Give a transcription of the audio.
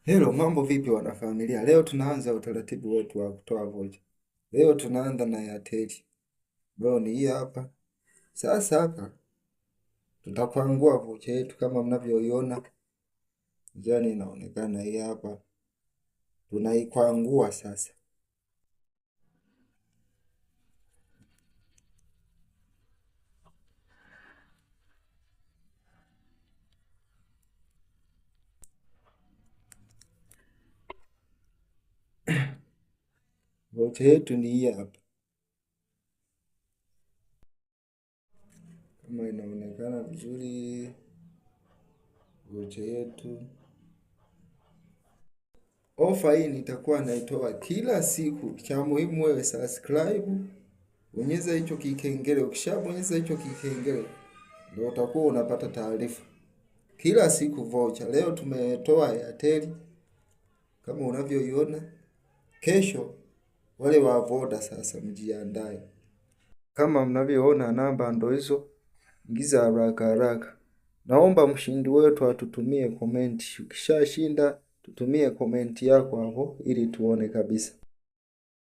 Hello, mambo vipi wanafamilia? Leo tunaanza utaratibu wetu wa kutoa vocha. Leo tunaanza na Airtel. Bro, ni hii hapa. Sasa hapa tutakwangua vocha yetu kama mnavyoiona. Jani inaonekana hii hapa. Tunaikwangua sasa. Vocha yetu ni hii hapa. Kama inaonekana vizuri vocha yetu. Ofa hii nitakuwa naitoa kila siku. Cha muhimu wewe subscribe. Bonyeza hicho kikengele. Ukishabonyeza hicho kikengele ndio utakuwa unapata taarifa. Kila siku vocha. Leo tumetoa Airtel kama unavyoiona. Kesho wale wa Voda sasa mjiandae. Kama mnavyoona namba ndo hizo. Ingiza haraka haraka. Naomba mshindi wetu atutumie komenti. Ukishashinda tutumie komenti yako hapo ili tuone kabisa.